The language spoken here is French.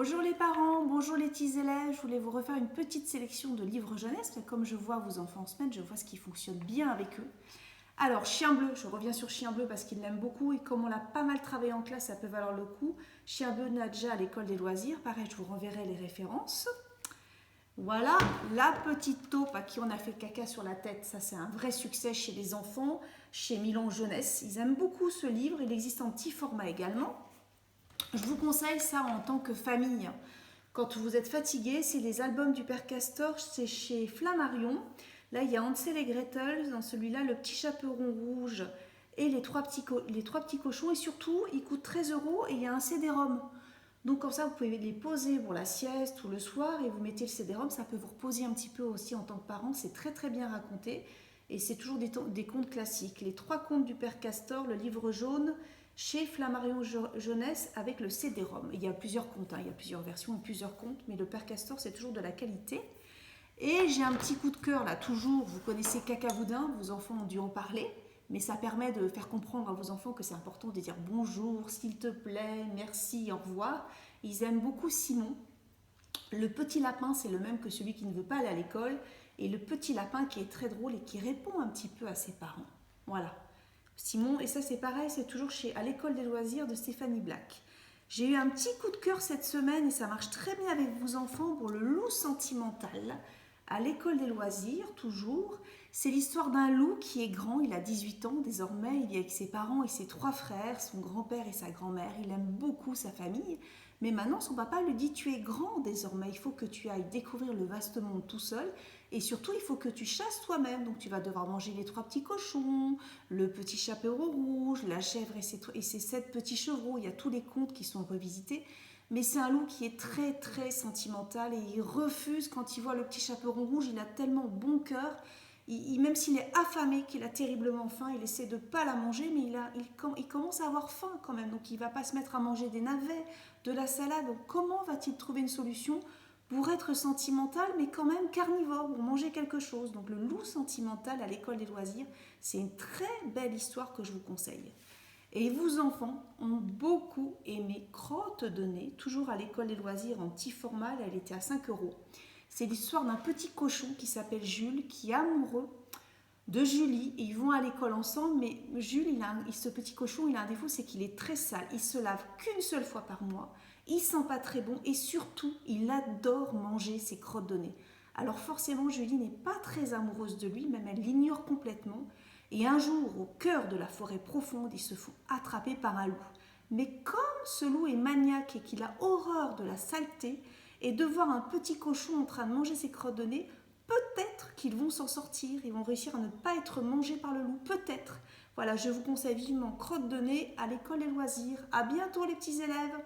Bonjour les parents, bonjour les petits élèves. Je voulais vous refaire une petite sélection de livres jeunesse. Mais comme je vois vos enfants en semaine, je vois ce qui fonctionne bien avec eux. Alors, Chien bleu, je reviens sur Chien bleu parce qu'il l'aime beaucoup et comme on l'a pas mal travaillé en classe, ça peut valoir le coup. Chien bleu Nadja à l'école des loisirs. Pareil, je vous renverrai les références. Voilà, la petite taupe à qui on a fait caca sur la tête. Ça, c'est un vrai succès chez les enfants, chez Milan Jeunesse. Ils aiment beaucoup ce livre. Il existe en petit format également. Je vous conseille ça en tant que famille. Quand vous êtes fatigué, c'est les albums du Père Castor, c'est chez Flammarion. Là, il y a Hansel et Gretel, dans celui-là, le petit chaperon rouge et les trois petits cochons. Et surtout, il coûte 13 euros et il y a un CD-ROM. Donc comme ça, vous pouvez les poser pour la sieste ou le soir et vous mettez le CD-ROM. Ça peut vous reposer un petit peu aussi en tant que parent. C'est très très bien raconté et c'est toujours des contes classiques. Les trois contes du Père Castor, le livre jaune, chez Flammarion Jeunesse avec le CD-ROM. Il y a plusieurs contes, il y a plusieurs versions et plusieurs contes, mais le Père Castor, c'est toujours de la qualité. Et j'ai un petit coup de cœur là, toujours, vous connaissez Cacaboudin, vos enfants ont dû en parler, mais ça permet de faire comprendre à vos enfants que c'est important de dire bonjour, s'il te plaît, merci, au revoir. Ils aiment beaucoup Simon. Le petit lapin, c'est le même que celui qui ne veut pas aller à l'école, et le petit lapin qui est très drôle et qui répond un petit peu à ses parents. Voilà. Simon, et ça c'est pareil, c'est toujours à l'école des loisirs de Stéphanie Black. J'ai eu un petit coup de cœur cette semaine et ça marche très bien avec vos enfants pour le loup sentimental. À l'école des loisirs, toujours. C'est l'histoire d'un loup qui est grand, il a 18 ans désormais, il vit avec ses parents et ses trois frères, son grand-père et sa grand-mère. Il aime beaucoup sa famille, mais maintenant son papa lui dit tu es grand désormais, il faut que tu ailles découvrir le vaste monde tout seul et surtout il faut que tu chasses toi-même. Donc tu vas devoir manger les trois petits cochons, le petit chaperon rouge, la chèvre et ses 7 petits chevreaux. Il y a tous les contes qui sont revisités. Mais c'est un loup qui est très très sentimental et il refuse quand il voit le petit chaperon rouge. Il a tellement bon cœur. Même s'il est affamé, qu'il a terriblement faim, il essaie de ne pas la manger, mais il commence à avoir faim quand même. Donc il ne va pas se mettre à manger des navets, de la salade. Donc comment va-t-il trouver une solution pour être sentimental, mais quand même carnivore, pour manger quelque chose? Donc le loup sentimental à l'école des loisirs, c'est une très belle histoire que je vous conseille. Et vos enfants ont beaucoup aimé Crotte de nez, toujours à l'école des loisirs en petit format, elle était à 5 euros. C'est l'histoire d'un petit cochon qui s'appelle Jules, qui est amoureux de Julie. Et ils vont à l'école ensemble, mais Jules, ce petit cochon, il a un défaut, c'est qu'il est très sale. Il se lave qu'une seule fois par mois, il sent pas très bon et surtout, il adore manger ses crottes de nez. Alors forcément, Julie n'est pas très amoureuse de lui, même elle l'ignore complètement. Et un jour, au cœur de la forêt profonde, ils se font attraper par un loup. Mais comme ce loup est maniaque et qu'il a horreur de la saleté, et de voir un petit cochon en train de manger ses crottes de nez, peut-être qu'ils vont s'en sortir, ils vont réussir à ne pas être mangés par le loup, peut-être. Voilà, je vous conseille vivement Crotte de nez à l'école des loisirs. À bientôt les petits élèves.